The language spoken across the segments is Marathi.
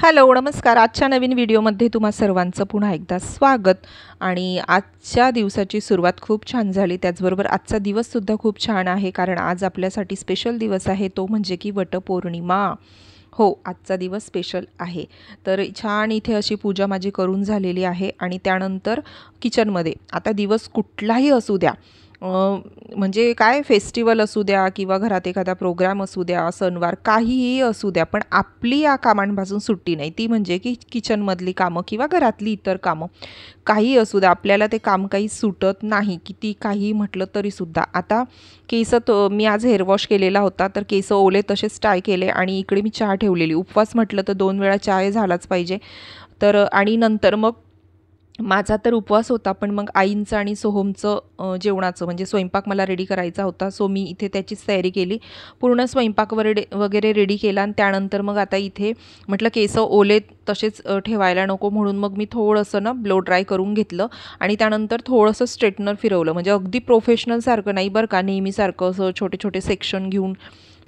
हॅलो नमस्कार. आजच्या नवीन व्हिडिओमध्ये तुम्हा सर्वांचं पुन्हा एकदा स्वागत. आणि आजच्या दिवसाची सुरुवात खूप छान झाली, त्याचबरोबर आजचा दिवससुद्धा खूप छान आहे, कारण आज आपल्यासाठी स्पेशल दिवस आहे, तो म्हणजे की वटपौर्णिमा. हो, आजचा दिवस स्पेशल आहे. तर छान इथे अशी पूजा माझी करून झालेली आहे आणि त्यानंतर किचनमध्ये आता दिवस कुठलाही असू द्या, म्हणजे काय फेस्टिवल असू द्या किंवा घरात एखादा प्रोग्राम असू द्या, सणवार काहीही असू द्या, पण आपली या कामांपासून सुट्टी नाही. ती म्हणजे की किचनमधली कामं किंवा घरातली इतर कामं काही असू द्या, आपल्याला ते काम काही सुटत नाही, किती काही म्हटलं तरीसुद्धा. आता केस मी आज हेअर वॉश केलेला होता, तर केस ओले तसेच टाय केले आणि इकडे मी चहा ठेवलेली. उपवास म्हटलं तर 2 वेळा चहा झालाच पाहिजे. तर आणि नंतर मग माझा तर उपवास होता, पण मग आईंचं आणि सोहमचं जेवणाचं म्हणजे स्वयंपाक मला रेडी करायचा होता. सो मी इथे त्याचीच तयारी केली, पूर्ण स्वयंपाक वगैरे रेडी केला. आणि त्यानंतर मग आता इथे म्हटलं केस ओले तसेच ठेवायला नको, म्हणून मग मी थोडंसं ना ब्लो ड्राय करून घेतलं आणि त्यानंतर थोडंसं स्ट्रेटनर फिरवलं. म्हणजे अगदी प्रोफेशनलसारखं नाही बरं का, नेहमीसारखं असं छोटे छोटे सेक्शन घेऊन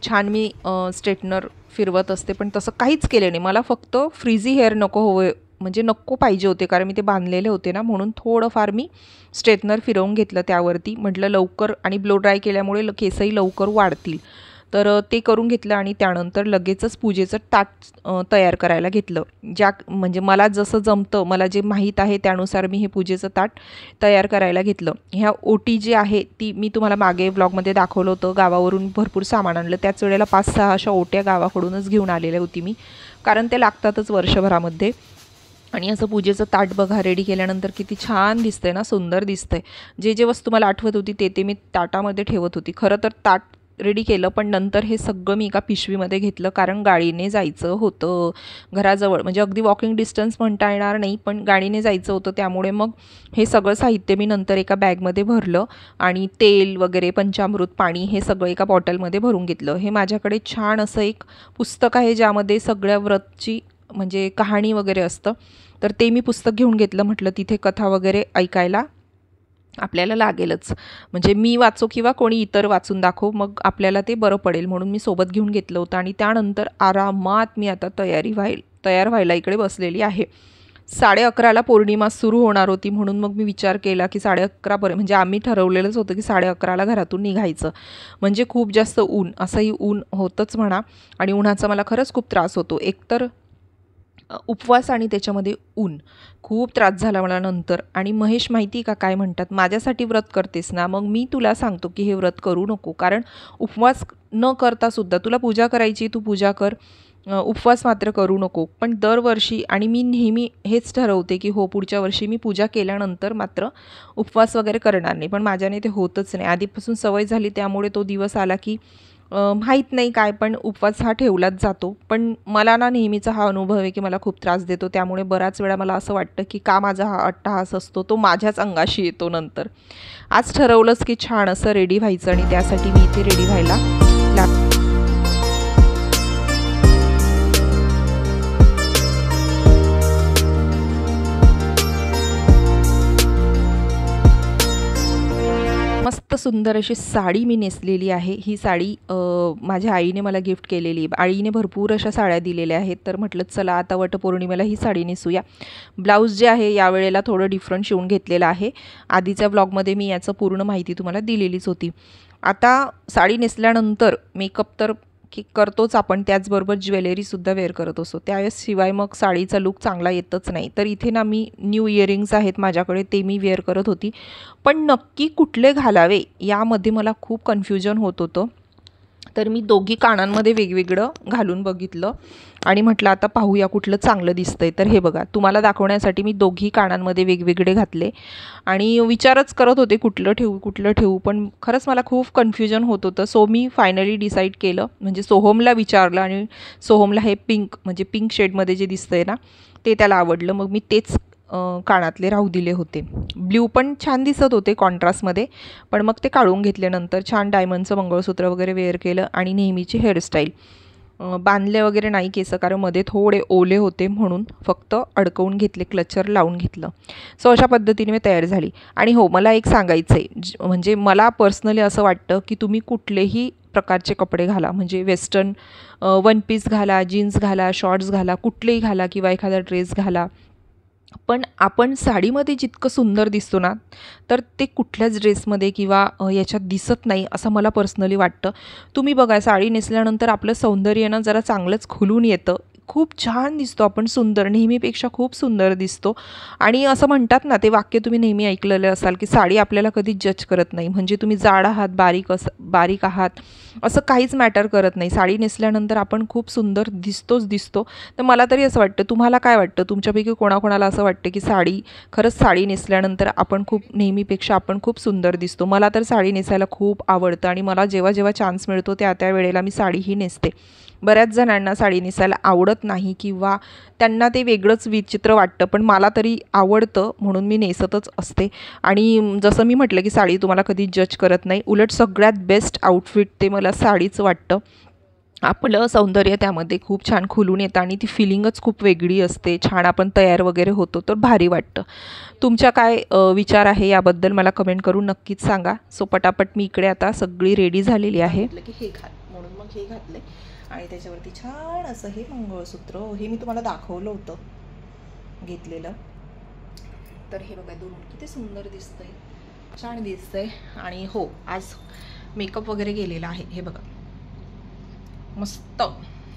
छान मी स्ट्रेटनर फिरवत असते, पण तसं काहीच केलं नाही. मला फक्त फ्रीझी हेअर म्हणजे नको पाहिजे होते, कारण मी ते बांधलेले होते ना, म्हणून थोडंफार मी स्ट्रेटनर फिरवून घेतलं त्यावरती. म्हटलं लवकर, आणि ब्लो ड्राय केल्यामुळे केसही लवकर वाढतील. तर ते करून घेतलं आणि त्यानंतर लगेचच पूजेचं ताट तयार करायला घेतलं. म्हणजे मला जसं जमतं, मला जे माहीत आहे त्यानुसार मी हे पूजेचं ताट तयार करायला घेतलं. ह्या ओटी जी आहे ती मी तुम्हाला मागे व्लॉगमध्ये दाखवलं होतं. गावावरून भरपूर सामान आणलं, त्याच वेळेला 5-6 अशा ओट्या गावाकडूनच घेऊन आलेल्या होती मी, कारण ते लागतातच वर्षभरामध्ये. आणि असं पूजेचं ताट बघा रेडी केल्यानंतर किती छान दिसतंय ना, सुंदर दिसतंय. जे वस्तू मला आठवत होती ते मी ताटामध्ये ठेवत होती. खरं तर ताट रेडी केलं, पण नंतर हे सगळं मी एका पिशवीमध्ये घेतलं, कारण गाडीने जायचं होतं घराजवळ. म्हणजे अगदी वॉकिंग डिस्टन्स म्हणता येणार नाही, पण गाडीने जायचं होतं, त्यामुळे मग हे सगळं साहित्य मी नंतर एका बॅगमध्ये भरलं आणि तेल वगैरे, पंचामृत, पाणी हे सगळं एका बॉटलमध्ये भरून घेतलं. हे माझ्याकडे छान असं एक पुस्तक आहे, ज्यामध्ये सगळ्या व्रतची म्हणजे कहाणी वगैरे असतं. तर ते मी पुस्तक घेऊन घेतलं. म्हटलं तिथे कथा वगैरे ऐकायला आपल्याला लागेलच, म्हणजे मी वाचो किंवा कोणी इतर वाचून दाखव, मग आपल्याला ते बरं पडेल, म्हणून मी सोबत घेऊन घेतलं होतं. आणि त्यानंतर आरामात मी आता तयार व्हायला इकडे बसलेली आहे. 11:30ला पौर्णिमा सुरू होणार होती, म्हणून मग मी विचार केला की 11:30पर्यंत, म्हणजे आम्ही ठरवलेलंच होतं की 11:30ला घरातून निघायचं. म्हणजे खूप जास्त ऊन, असंही ऊन होतंच म्हणा, आणि उन्हाचा मला खरंच खूप त्रास होतो. एकतर उपवास आणि त्याच्यामध्ये ऊन, खूप त्रास झाला मला नंतर. आणि महेश माहिती का काय म्हणतात, माझ्यासाठी व्रत करतेस ना, मग मी तुला सांगतो की हे व्रत करू नको, कारण उपवास न करतासुद्धा तुला पूजा करायची, तू पूजा कर, उपवास मात्र करू नको. पण दरवर्षी, आणि मी नेहमी हेच ठरवते की हो, पुढच्या वर्षी मी पूजा केल्यानंतर मात्र उपवास वगैरे करणार नाही, पण माझ्याने ते होतच नाही. आधीपासून सवय झाली, त्यामुळे तो दिवस आला की माहीत नाही काय, पण उपवास हा ठेवलाच जातो. पण मला ना नेहमीचा हा अनुभव आहे की मला खूप त्रास देतो, त्यामुळे बऱ्याच वेळा मला असं वाटतं की का माझा हा अट्टहास असतो तो माझ्याच अंगाशी येतो नंतर. आज ठरवलंच की छान असं रेडी व्हायचं, आणि त्यासाठी मी इथे रेडी व्हायला लागते. मस्त सुंदर अशी साडी मी नेसलेली आहे. ही साडी माझ्या आईने मला गिफ्ट केलेली. आईने भरपूर अशा साड्या दिलेल्या आहेत, तर म्हटलं चला आता वटपौर्णिमेला ही साडी नेसूया. ब्लाऊज जे आहे यावेळेला थोडं डिफरंट शिवून घेतलेलं आहे. आधीच्या व्लॉगमध्ये मी याचं पूर्ण माहिती तुम्हाला दिलेलीच होती. आता साडी नेसल्यानंतर मेकअप तर करतोच आपण, त्याचबरोबर ज्वेलरीसुद्धा वेअर करत असतो. त्याशिवाय मग साडीचा लूक चांगला येतच नाही. तर इथे ना मी न्यू इयरिंग्स आहेत माझ्याकडे, ते मी वेअर करत होती, पण नक्की कुठले घालावे यामध्ये मला खूप कन्फ्युजन होत होतं. तर मी दोघी कानांमध्ये वेगवेगळं घालून बघितलं आणि म्हटलं आता पाहूया कुठलं चांगलं दिसतंय. तर हे बघा, तुम्हाला दाखवण्यासाठी मी दोघी कानांमध्ये वेगवेगळे घातले आणि विचारच करत होते कुठलं ठेवू, पण खरंच मला खूप कन्फ्युजन होत होतं. सो मी फायनली डिसाईड केलं, म्हणजे सोहमला विचारलं, आणि सोहमला हे म्हणजे पिंक शेडमध्ये जे दिसतंय ना ते त्याला आवडलं. मग मी तेच कानातले राहू दिले होते. ब्ल्यू पण छान दिसत होते कॉन्ट्रास्टमध्ये, पण मग ते काढून घेतल्यानंतर छान डायमंडचं मंगळसूत्र वगैरे वेअर केलं आणि नेहमीची हेअरस्टाईल. बांधले वगैरे नाही केस, कारण मध्ये थोडे ओले होते, म्हणून फक्त अडकवून घेतले, क्लचर लावून घेतलं. सो अशा पद्धतीने मी तयार झाली. आणि हो, मला एक सांगायचं आहे, म्हणजे मला पर्सनली असं वाटतं की तुम्ही कुठलेही प्रकारचे कपडे घाला, म्हणजे वेस्टर्न वन पीस घाला, जीन्स घाला, शॉर्ट्स घाला, कुठलेही घाला किंवा एखादा ड्रेस घाला, पण आपण साडीमध्ये जितकं सुंदर दिसतो ना, तर ते कुठल्याच ड्रेसमध्ये किंवा याच्यात दिसत नाही असं मला पर्सनली वाटतं. तुम्ही बघा, साडी नेसल्यानंतर आपलं सौंदर्य ना जरा चांगलंच खुलून येतं, खूप छान दिसतो आपण, सुंदर, नेहमीपेक्षा खूप सुंदर दिसतो. आणि असं म्हणतात ना, ते वाक्य तुम्ही नेहमी ऐकलेलं असाल की साडी आपल्याला कधीच जज करत नाही. म्हणजे तुम्ही जाड आहात, बारीक आहात, असं काहीच मॅटर करत नाही. साडी नेसल्यानंतर आपण खूप सुंदर दिसतो. तर मला तरी असं वाटतं, तुम्हाला काय वाटतं? तुमच्यापैकी कोणाकोणाला असं वाटतं की खरंच साडी नेसल्यानंतर आपण नेहमीपेक्षा आपण खूप सुंदर दिसतो? मला तर साडी नेसायला खूप आवडतं आणि मला जेव्हा चान्स मिळतो त्या वेळेला मी साडीही नेसते. बऱ्याच जणांना साडी नेसायला आवडत नाही किंवा त्यांना ते वेगळंच विचित्र वाटतं, पण मला तरी आवडतं म्हणून मी नेसतच असते. आणि जसं मी म्हटलं की साडी तुम्हाला कधी जज करत नाही, उलट सगळ्यात बेस्ट आउटफिट ते मला साडीच वाटतं. आपलं सौंदर्य त्यामध्ये खूप छान खुलून येतं आणि ती फिलिंगच खूप वेगळी असते. छान आपण तयार वगैरे होतो तर भारी वाटतं. तुमच्या काय विचार आहे याबद्दल मला कमेंट करून नक्कीच सांगा. सो पटापट मी इकडे आता सगळी रेडी झालेली आहे की हे घाल म्हणून मग हे घातले आणि त्याच्यावरती छान असं हे मंगळसूत्र, हे मी तुम्हाला दाखवलं होतं घेतलेलं. तर हे बघा, दोन किती सुंदर दिसतंय, छान दिसतंय. आणि हो, आज मेकअप वगैरे गेलेला आहे. हे बघा, मस्त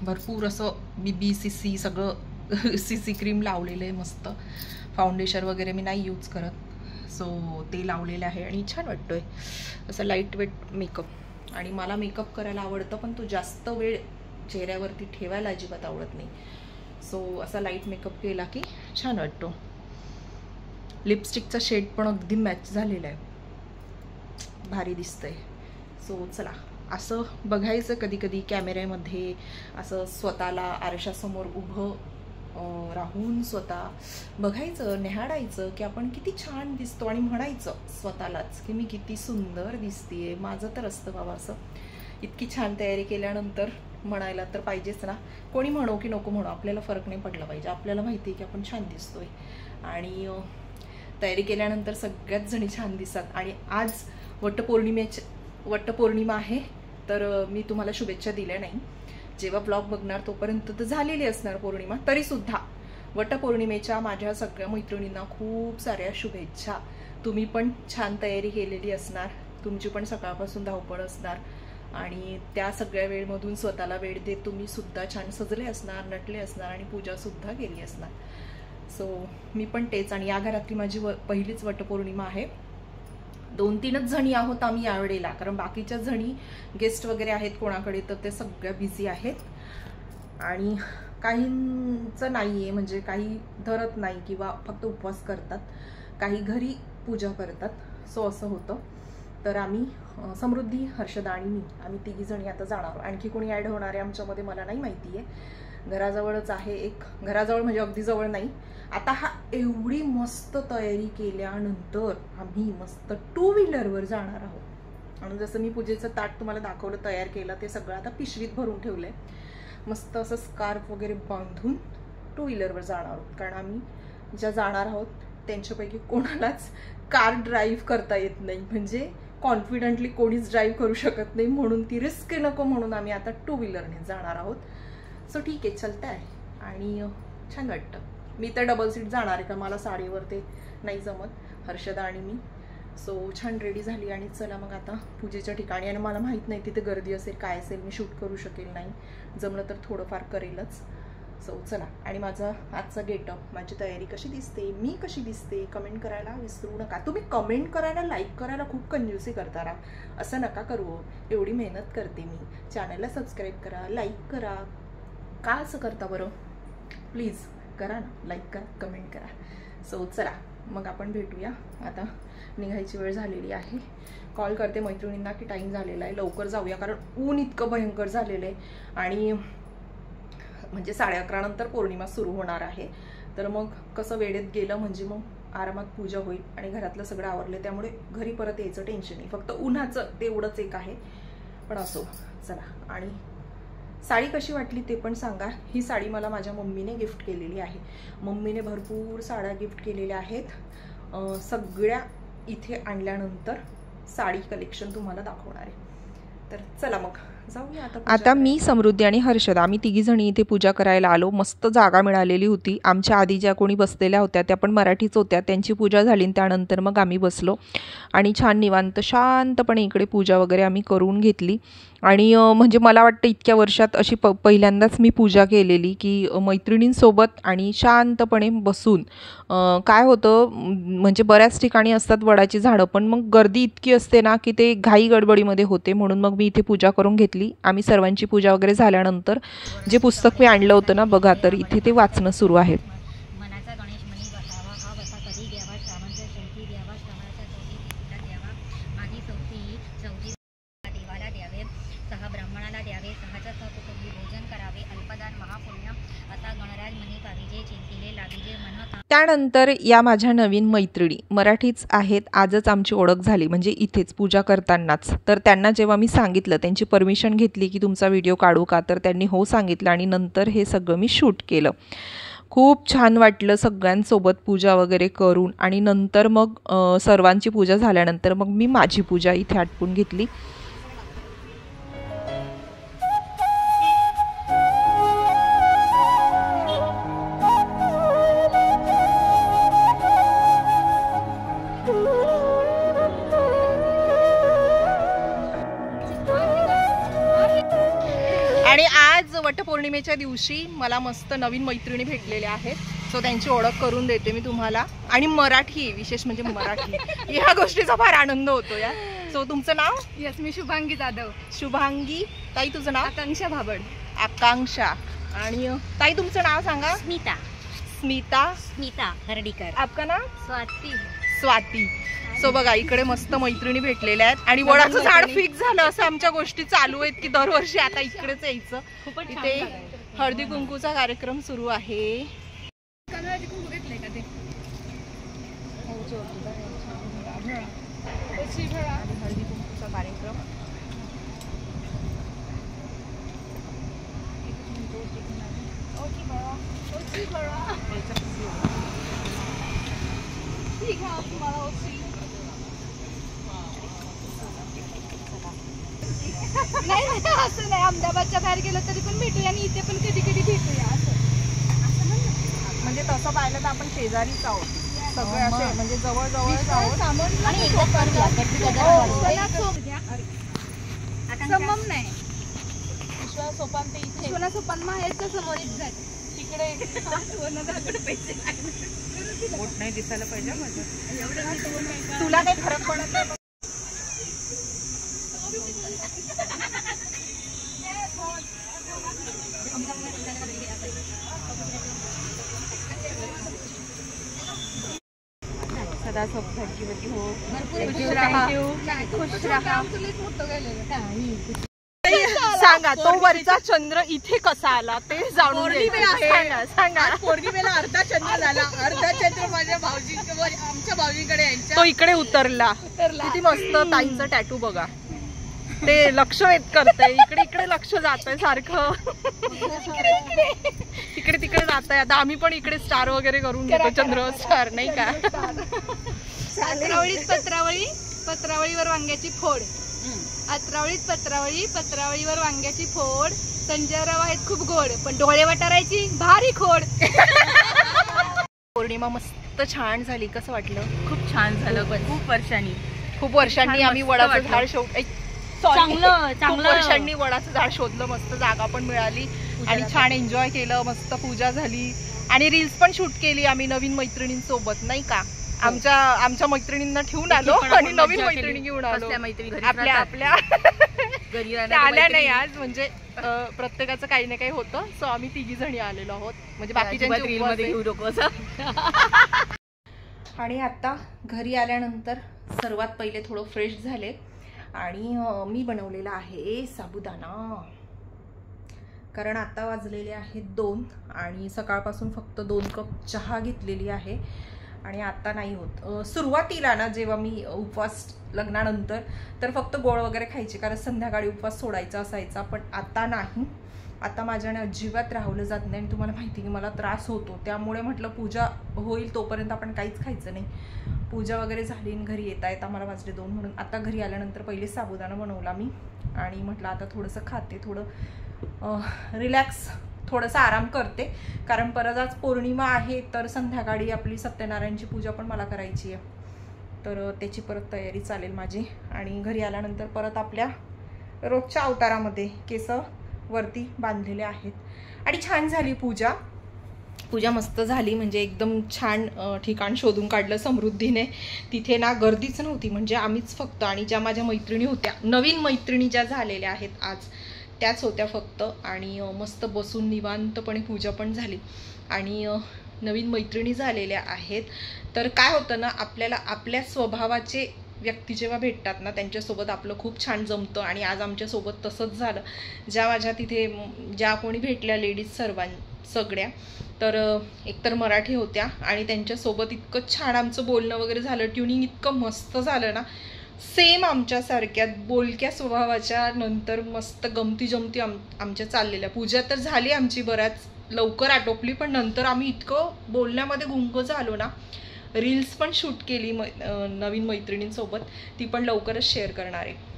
भरपूर असं BBCC सगळं CC क्रीम लावलेलं आहे मस्त. फाउंडेशन वगैरे मी नाही यूज करत, सो ते लावलेलं आहे आणि छान वाटतोय असं लाईट वेट मेकअप. आणि मला मेकअप करायला आवडतं, पण तो जास्त वेळ चेहऱ्यावरती ठेवायला अजिबात आवडत नाही. सो असा लाईट मेकअप केला की छान वाटतो. लिपस्टिकचा शेड पण अगदी मॅच झालेला आहे, भारी दिसतंय. सो चला, असं बघायचं कधी कधी कॅमेऱ्यामध्ये, असं स्वतःला आरशासमोर उभं राहून स्वतः बघायचं, निहाळायचं की आपण किती छान दिसतो आणि म्हणायचं स्वतःलाच की मी किती सुंदर दिसतेय. माझं तर असतं बाबा असं, इतकी छान तयारी केल्यानंतर म्हणायला तर पाहिजेच ना. कोणी म्हणो की नको म्हणो, आपल्याला फरक नाही पडला पाहिजे. आपल्याला माहिती आहे की आपण छान दिसतोय आणि तयारी केल्यानंतर सगळ्याच जणी छान दिसतात. आणि आज वटपौर्णिमा आहे, तर मी तुम्हाला शुभेच्छा दिल्या नाही. जेव्हा ब्लॉग बघणार तोपर्यंत तर झालेली असणार पौर्णिमा, तरीसुद्धा वटपौर्णिमेच्या माझ्या सगळ्या मैत्रिणींना खूप साऱ्या शुभेच्छा. तुम्ही पण छान तयारी केलेली असणार, तुमची पण सकाळपासून धावपळ असणार आणि त्या सगळ्या वेळमधून स्वतःला वेळ देत तुम्ही सुद्धा छान सजले असणार, नटले असणार आणि पूजासुद्धा केली असणार. सो मी पण तेच. आणि या घरातली माझी पहिलीच वटपौर्णिमा आहे. 2-3च जणी आहोत आम्ही यावेळेला, कारण बाकीच्या जणी गेस्ट वगैरे आहेत कोणाकडे, तर ते सगळ्या बिझी आहेत. आणि काहींचं नाही आहे, म्हणजे काही धरत नाही किंवा फक्त उपवास करतात, काही घरी पूजा करतात. सो असं होतं. तर आम्ही समृद्धी, हर्षदा आणि मी, आम्ही तिघी जणी आता जाणार. आणखी कोणी ॲड होणार आहे आमच्यामध्ये मला नाही माहिती आहे. घराजवळच आहे एक, घराजवळ म्हणजे अगदी जवळ नाही. आता हा एवढी मस्त तयारी केल्यानंतर आम्ही मस्त 2 व्हीलरवर जाणार आहोत. आणि जसं मी पूजेचं ताट तुम्हाला दाखवलं तयार केलं, ते सगळं आता पिशवीत भरून ठेवलंय. मस्त असं स्कार्फ वगैरे बांधून 2 व्हीलरवर जाणार आहोत. कारण आम्ही ज्या जाणार आहोत त्यांच्यापैकी कोणालाच कार ड्राईव्ह करता येत नाही, म्हणजे कॉन्फिडंटली कोणीच ड्राईव्ह करू शकत नाही, म्हणून ती रिस्क नको म्हणून आम्ही आता 2 व्हीलरने जाणार आहोत. सो ठीक आहे, चलतंय आणि छान वाटतं. मी तर डबल सीट जाणार आहे, का मला साडीवर ते नाही जमत, हर्षदा आणि मी. सो छान रेडी झाली आणि चला मग आता पूजेच्या ठिकाणी. आणि मला माहीत नाही तिथे गर्दी असेल काय असेल, मी शूट करू शकेल नाही, जमलं तर थोडंफार करेलच. सो चला. आणि माझा आजचा गेटअप, माझी तयारी कशी दिसते, मी कशी दिसते, कमेंट करायला विसरू नका. तुम्ही कमेंट करायला, लाईक करायला खूप कंजूसी करता राहा, असं नका करू. एवढी मेहनत करते मी, चॅनलला सबस्क्राईब करा, लाईक करा. का असं करता बरं? प्लीज करा ना, लाईक करा, कमेंट करा. सो चला मग आपण भेटूया. आता निघायची वेळ झालेली आहे. कॉल करते मैत्रिणींना की टाईम झालेला आहे, लवकर जाऊया, कारण ऊन इतकं भयंकर झालेलं आहे. आणि म्हणजे 11:30 नंतर पौर्णिमा सुरू होणार आहे, तर मग कसं वेळेत गेलं म्हणजे मग आरामात पूजा होईल आणि घरातलं सगळं आवरलं, त्यामुळे घरी परत यायचं टेन्शन नाही. फक्त उन्हाचं तेवढंच एक आहे, पण असो चला. आणि साडी कशी वाटली ते पण सांगा. ही साडी मला माझ्या मम्मीने गिफ्ट केलेली आहे. मम्मीने भरपूर साड्या गिफ्ट केलेल्या आहेत. सगळ्या इथे आणल्यानंतर साडी कलेक्शन तुम्हाला दाखवणार आहे. तर चला मग जाऊया आता मी, समृद्धी आणि हर्षद आम्ही तिघीजणी इथे पूजा करायला आलो. मस्त जागा मिळालेली होती. आमच्या आधी ज्या कोणी बसलेल्या होत्या त्या पण मराठीच होत्या. त्यांची पूजा झाली त्यानंतर मग आम्ही बसलो आणि छान निवांत शांतपणे इकडे पूजा वगैरे आम्ही करून घेतली. आणि म्हणजे मला वाटतं इतक्या वर्षात अशी पहिल्यांदाच मी पूजा केलेली की मैत्रिणींसोबत आणि शांतपणे बसून. काय होतं म्हणजे बऱ्याच ठिकाणी असतात वडाची झाडं, पण मग गर्दी इतकी असते ना की ते घाई गडबडीमध्ये होते. म्हणून मग मी इथे पूजा करून घेतली. आम्ही सर्वांची पूजा वगैरे झाल्यानंतर जे पुस्तक मी आणलं होतं ना बघा, तर इथे ते वाचणं सुरू आहे. त्यानंतर या माझ्या नवीन मैत्रिणी मराठीच आहेत. आजच आमची ओळख झाली म्हणजे इथेच पूजा करतानाच. तर त्यांना जेव्हा मी सांगितलं, त्यांची परमिशन घेतली की तुमचा व्हिडिओ काढू का, तर त्यांनी हो सांगितलं आणि नंतर हे सगळं मी शूट केलं. खूप छान वाटलं सगळ्यांसोबत पूजा वगैरे करून. आणि नंतर मग सर्वांची पूजा झाल्यानंतर मग मी माझी पूजा इथे आटपून घेतली. आणि आज वटपौर्णिमेच्या दिवशी मला मस्त नवीन मैत्रिणी भेटलेल्या आहेत. सो त्यांची ओळख करून देते मी तुम्हाला. आणि मराठी, विशेष म्हणजे मराठी या गोष्टीचा फार आनंद होतो या. सो तुमचं नाव? यस, मी शुभांगी जाधव. शुभांगी. ताई तुझं नाव? आकांक्षा भाबड. आकांक्षा. आणि ताई तुमचं नाव सांगा? स्मिता. स्मिता. स्मिता हर्डीकर. आपका नाव? स्वाती. स्वाती. सो बघा इकडे मस्त मैत्रिणी भेटलेल्या आहेत. आणि वडाचं झाड फिक्स झालं असं आमच्या गोष्टी चालू आहेत की दरवर्षी आता इकडेच यायचं. इथे हळदी कुंकूचा कार्यक्रम सुरू आहे. हळदी कुंकू घेतलंय का ते? हळदी कुंकूचा कार्यक्रम. नाही असं नाही, अहमदाबादच्या बाहेर गेलो तरी पण भेटूया आणि इथे पण कधी कधी भेटूया असं. म्हणजे तसं पाहिलं तर आपण शेजारीच आहोत सगळे, असे म्हणजे जवळ जवळच आहोत. संगम नाही, विश्वास सोपान ते इथे. विश्वास सोपान माहेरच्या समोरच जात तिकडे. बोट नाही दिसायला पाहिजे माझं. तुला काही फरक पडत नाही? सदा सौभाग्यवती हो. खुश राहा. सांगा तो वरचा चंद्र इथे कसा आला ते जाणून सांगा. सांगा. पौर्णिमेला अर्धा चंद्र झाला, अर्धा चंद्र माझ्या आमच्या भाऊजींकडे यायचा, तो इकडे उतरला. किती मस्त ताईंचं टॅटू बघा. ते लक्ष वेध करतंय. इकडे इकडे लक्ष जातंय सारखं. तिकडे तिकडे जातंय. आता आम्ही पण इकडे स्टार वगैरे करून घेतो, चंद्र स्टार नाही का. पत्रावळीत पत्रावळी, पत्रावळीवर वांग्याची फोड. अत्रावळीत पत्रावळी, पत्रावळीवर वांग्याची फोड. संजयराव आहेत खूप गोड, पण डोळे वटारायची भारी खोड. पौर्णिमा मस्त छान झाली. कसं वाटलं? खूप छान झालं. खूप वर्षांनी आम्ही वडाचं झाड चांगलं वर्षांनी वडाचं झाड शोधलं. मस्त जागा पण मिळाली आणि छान एन्जॉय केलं. मस्त पूजा झाली आणि रील्स पण शूट केली आम्ही नवीन मैत्रिणींसोबत नाही का. आमच्या मैत्रिणींना ठेवून आलो आणि नवीन मैत्रिणी घेऊन आलो. आपल्या आल्या नाही आज, म्हणजे प्रत्येकाचं काही ना काही होतं. सो आम्ही तिघी जणी आलेलो आहोत, म्हणजे बाकीच्या. आणि आता घरी आल्यानंतर सर्वात पहिले थोडं फ्रेश झाले आणि मी बनवलेला आहे साबुदाणा. कारण आता वाजलेले आहेत 2 आणि सकाळपासून फक्त 2 कप चहा घेतलेली आहे. आणि आता नाही होत. सुरुवातीला ना जेव्हा मी उपवास लग्नानंतर तर फक्त गोळ वगैरे खायचे, कारण संध्याकाळी उपवास सोडायचा असायचा. पण आता नाही. आता माझ्याने अजिबात राहवलं जात नाही आणि तुम्हाला माहिती की मला त्रास होतो. त्यामुळे म्हटलं पूजा होईल तोपर्यंत आपण काहीच खायचं नाही. पूजा वगैरे झाली आणि घरी येता येता मला वाजले 2, म्हणून आता घरी आल्यानंतर पहिले साबुदाणा बनवला मी आणि म्हटलं आता थोडंसं खाते, थोडं रिलॅक्स, थोडंसं आराम करते, कारण परत आज पौर्णिमा आहे, तर संध्याकाळी आपली सत्यनारायणची पूजा पण मला करायची आहे, तर त्याची परत तयारी चालेल माझी. आणि घरी आल्यानंतर परत आपल्या रोजच्या अवतारामध्ये केस वरती बांधलेले आहेत. आणि छान झाली पूजा मस्त झाली, म्हणजे एकदम छान ठिकाण शोधून काढलं समृद्धीने. तिथे ना गर्दीच नव्हती, म्हणजे आम्हीच फक्त आणि ज्या माझ्या मैत्रिणी होत्या, नवीन मैत्रिणी ज्या झालेल्या आहेत आज, त्याच होत्या फक्त. आणि मस्त बसून निवांतपणे पूजा पण झाली. आणि नवीन मैत्रिणी झालेल्या आहेत, तर काय होतं ना, आपल्याला आपल्या स्वभावाचे व्यक्ती जेव्हा भेटतात ना, त्यांच्यासोबत आपलं खूप छान जमतं. आणि आज आमच्यासोबत तसंच झालं. ज्या माझ्या तिथे ज्या कोणी भेटल्या लेडीज सगळ्या, तर एकतर मराठी होत्या आणि त्यांच्यासोबत इतकं छान आमचं बोलणं वगैरे झालं, ट्युनिंग इतकं मस्त झालं ना, सेम आमच्यासारख्या बोलक्या स्वभावाच्या. नंतर मस्त गमती जमती आमच्या चाललेल्या. पूजा तर झाली आमची बऱ्याच लवकर आटोपली, पण नंतर आम्ही इतकं बोलण्यामध्ये गुंग झालो ना, रील्स पण शूट केली नवीन मैत्रिणींसोबत, ती पण लवकरच शेअर करणार आहे.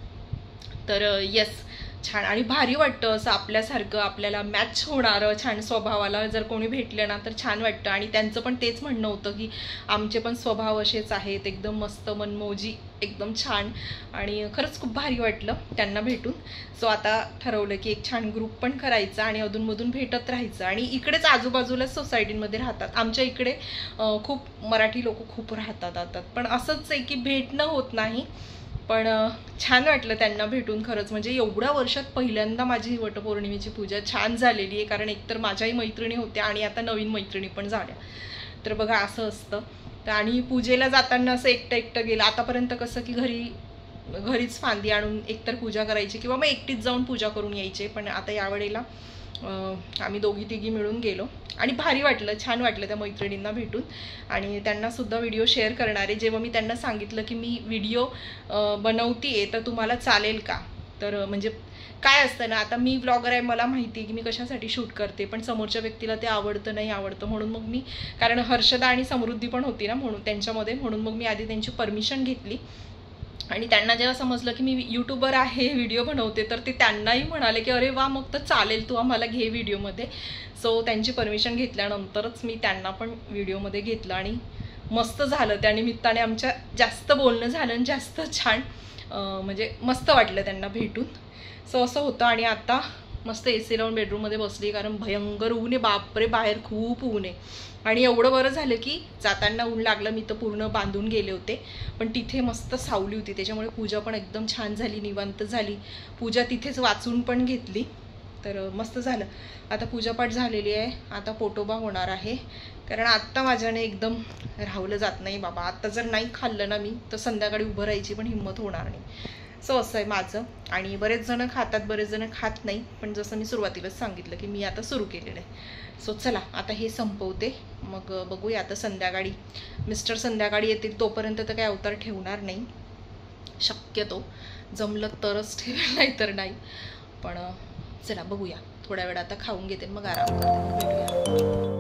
तर येस, छान आणि भारी वाटतं असं आपल्यासारखं आपल्याला मॅच होणारं छान स्वभावाला जर कोणी भेटलं ना, तर छान वाटतं. आणि त्यांचं पण तेच म्हणणं होतं की आमचे पण स्वभाव असेच आहेत, एकदम मस्त मनमोजी, एकदम छान. आणि खरंच खूप भारी वाटलं त्यांना भेटून. सो आता ठरवलं की एक छान ग्रुप पण करायचा आणि अधूनमधून भेटत राहायचं. आणि इकडेच आजूबाजूलाच सोसायटीमध्ये राहतात, आमच्या इकडे खूप मराठी लोक खूप राहतात, पण असंच आहे की भेटणं होत नाही. पण छान वाटलं त्यांना भेटून खरंच. म्हणजे एवढ्या वर्षात पहिल्यांदा माझी वटपौर्णिमेची पूजा छान झालेली आहे, कारण एकतर माझ्याही मैत्रिणी होत्या आणि आता नवीन मैत्रिणी पण झाल्या. तर बघा असं असतं. तर आणि पूजेला जाताना असं एकटं गेलं. आतापर्यंत कसं की घरीच फांदी आणून एकतर पूजा करायची किंवा मग एकटीच जाऊन पूजा करून यायचे, पण आता यावेळेला आम्ही दोघी तिघी मिळून गेलो आणि भारी वाटलं, छान वाटलं त्या मैत्रिणींना भेटून. आणि त्यांनासुद्धा व्हिडिओ शेअर करणार आहे. जेव्हा मी त्यांना सांगितलं की मी व्हिडिओ बनवतीये, तर तुम्हाला चालेल का, तर म्हणजे काय असतं ना, आता मी ब्लॉगर आहे, मला माहिती आहे की मी कशासाठी शूट करते, पण समोरच्या व्यक्तीला ते आवडतं नाही आवडतं. म्हणून मग मी, कारण हर्षदा आणि समृद्धी पण होती ना म्हणून त्यांच्यामध्ये, म्हणून मग मी आधी त्यांची परमिशन घेतली. आणि त्यांना जेव्हा समजलं की मी यूट्यूबर आहे, व्हिडिओ बनवते, तर ते त्यांनाही म्हणाले की अरे वा, मग तर चालेल, तू आम्हाला घे व्हिडिओमध्ये. सो त्यांची परमिशन घेतल्यानंतरच मी त्यांना पण व्हिडिओमध्ये घेतलं आणि मस्त झालं. त्या निमित्ताने आमच्या जास्त बोलणं झालं आणि जास्त छान म्हणजे मस्त वाटलं त्यांना भेटून. सो असं होतं. आणि आता मस्त AC लावून बेडरूममध्ये बसली, कारण भयंकर ऊन आहे, बापरे, बाहेर खूप ऊन आहे. आणि एवढं बरं झालं की जाताना ऊन लागलं, मी तर पूर्ण बांधून गेले होते, पण तिथे मस्त सावली होती, त्याच्यामुळे पूजा पण एकदम छान झाली, निवांत झाली. पूजा तिथेच वाचून पण घेतली, तर मस्त झालं. आता पूजापाठ झालेली आहे, आता पोटोबा होणार आहे, कारण आत्ता माझ्याने एकदम राहवलं जात नाही बाबा. आत्ता जर नाही खाल्लं ना मी, तर संध्याकाळी उभं राहायची पण हिंमत होणार नाही. सो असं आहे माझं. आणि बरेच जण खातात, बरेच जण खात नाही, पण जसं मी सुरुवातीलाच सांगितलं की मी आता सुरू केलेलं आहे. सो चला आता हे संपवते, मग बघूया आता संध्याकाळी. मिस्टर संध्याकाळी येतील, तोपर्यंत तर काही अवतार ठेवणार नाही, शक्यतो जमलं तरच ठेवेल, नाही तर नाही. पण चला बघूया, थोड्या वेळ आता खाऊन घेते, मग आराम करते, मग भेटूया.